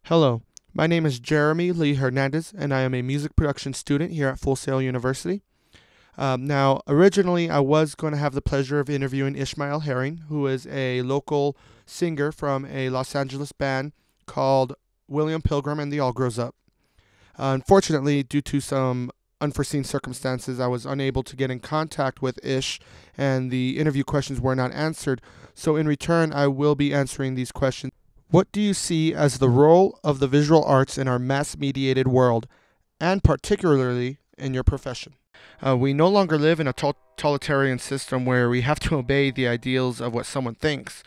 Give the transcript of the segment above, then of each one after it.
Hello, my name is Jeremy Lee Hernandez, and I am a music production student here at Full Sail University. Now, originally, I was going to have the pleasure of interviewing Ishmael Herring, who is a local singer from a Los Angeles band called William Pilgrim and the All Grows Up. Unfortunately, due to some unforeseen circumstances, I was unable to get in contact with Ish, and the interview questions were not answered. So, in return, I will be answering these questions. What do you see as the role of the visual arts in our mass-mediated world, and particularly in your profession? We no longer live in a totalitarian system where we have to obey the ideals of what someone thinks.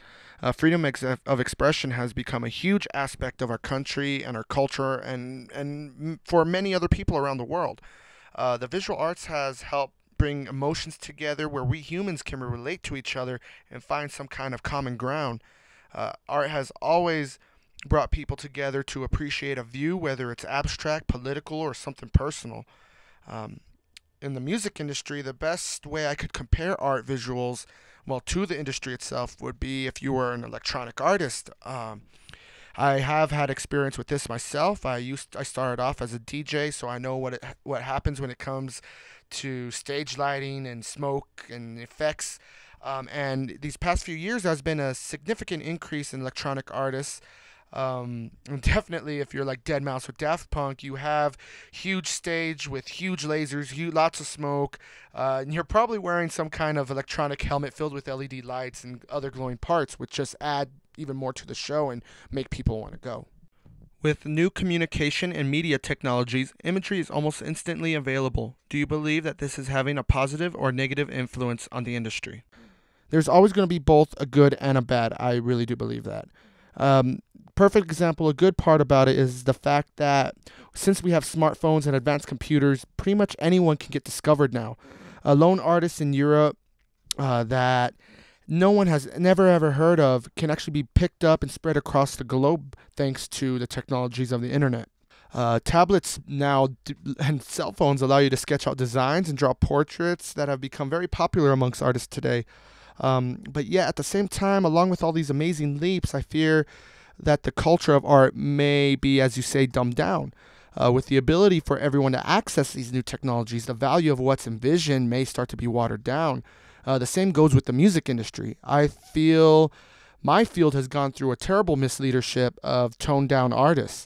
Freedom of expression has become a huge aspect of our country and our culture, and for many other people around the world. The visual arts has helped bring emotions together where we humans can relate to each other and find some kind of common ground. Art has always brought people together to appreciate a view, whether it's abstract, political, or something personal. Um, in the music industry, the best way I could compare art visuals, well, to the industry itself would be if you were an electronic artist. I have had experience with this myself. I started off as a DJ, so I know what happens when it comes to stage lighting and smoke and effects. And these past few years, there's been a significant increase in electronic artists. And definitely, if you're like Dead Mouse or Daft Punk, you have huge stage with huge lasers, lots of smoke, and you're probably wearing some kind of electronic helmet filled with LED lights and other glowing parts, which just add even more to the show and make people want to go. With new communication and media technologies, imagery is almost instantly available. Do you believe that this is having a positive or negative influence on the industry? There's always going to be both a good and a bad. I really do believe that. Perfect example, a good part about it is the fact that since we have smartphones and advanced computers, pretty much anyone can get discovered now. A lone artist in Europe that no one has never ever heard of can actually be picked up and spread across the globe thanks to the technologies of the internet. Tablets now and cell phones allow you to sketch out designs and draw portraits that have become very popular amongst artists today. But yet, at the same time, along with all these amazing leaps, I fear that the culture of art may be, as you say, dumbed down. With the ability for everyone to access these new technologies, the value of what's envisioned may start to be watered down. The same goes with the music industry. I feel my field has gone through a terrible misleadership of toned-down artists.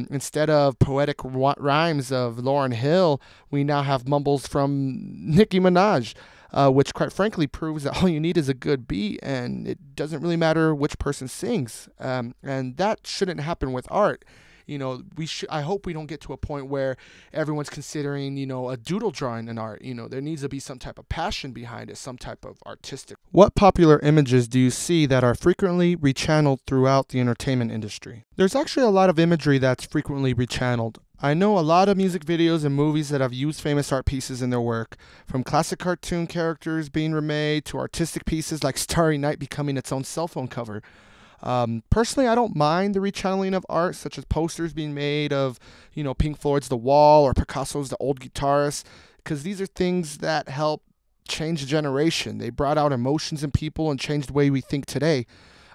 Instead of poetic rhymes of Lauryn Hill, we now have mumbles from Nicki Minaj. Which quite frankly proves that all you need is a good beat, and it doesn't really matter which person sings. And that shouldn't happen with art. I hope we don't get to a point where everyone's considering, a doodle drawing an art. There needs to be some type of passion behind it, some type of artistic. What popular images do you see that are frequently rechanneled throughout the entertainment industry? There's actually a lot of imagery that's frequently rechanneled. I know a lot of music videos and movies that have used famous art pieces in their work, from classic cartoon characters being remade to artistic pieces like Starry Night becoming its own cell phone cover. Personally, I don't mind the rechanneling of art, such as posters being made of, Pink Floyd's The Wall or Picasso's The Old Guitarist, because these are things that help change a generation. They brought out emotions in people and changed the way we think today.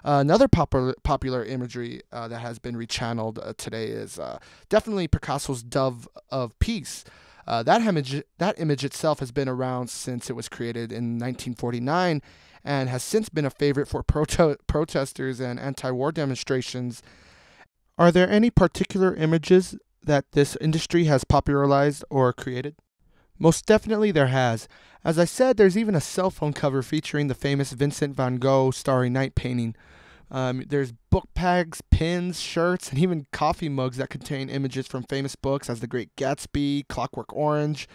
Another popular imagery that has been rechanneled today is definitely Picasso's Dove of Peace. That image itself has been around since it was created in 1949 and has since been a favorite for protesters and anti-war demonstrations. Are there any particular images that this industry has popularized or created? Most definitely there has. As I said, there's even a cell phone cover featuring the famous Vincent van Gogh Starry Night painting. There's book bags, pins, shirts, and even coffee mugs that contain images from famous books as The Great Gatsby, Clockwork Orange.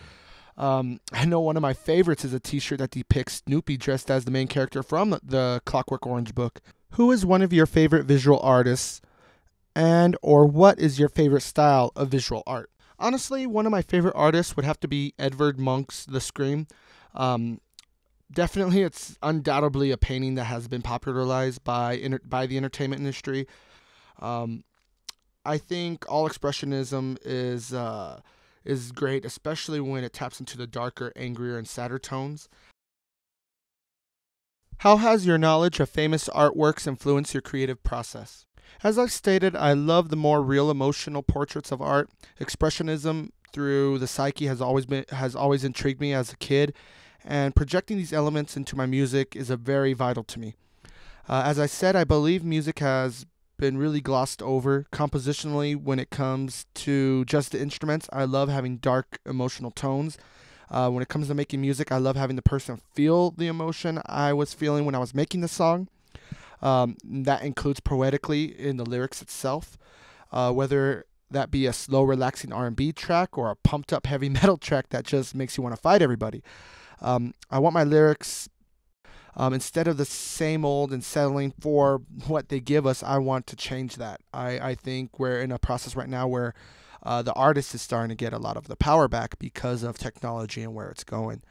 I know one of my favorites is a t-shirt that depicts Snoopy dressed as the main character from the Clockwork Orange book. Who is one of your favorite visual artists, and or what is your favorite style of visual art? Honestly, one of my favorite artists would have to be Edvard Munch's The Scream. Definitely, it's undoubtedly a painting that has been popularized by the entertainment industry. I think all expressionism is great, especially when it taps into the darker, angrier, and sadder tones. How has your knowledge of famous artworks influenced your creative process? As I stated, I love the more real emotional portraits of art. Expressionism through the psyche has always intrigued me as a kid, and projecting these elements into my music is a very vital to me. As I said, I believe music has been really glossed over compositionally when it comes to just the instruments. I love having dark emotional tones. When it comes to making music, I love having the person feel the emotion I was feeling when I was making the song. That includes poetically in the lyrics itself, whether that be a slow, relaxing R&B track or a pumped up heavy metal track that just makes you want to fight everybody. I want my lyrics, instead of the same old and settling for what they give us, I want to change that. I think we're in a process right now where the artist is starting to get a lot of the power back because of technology and where it's going.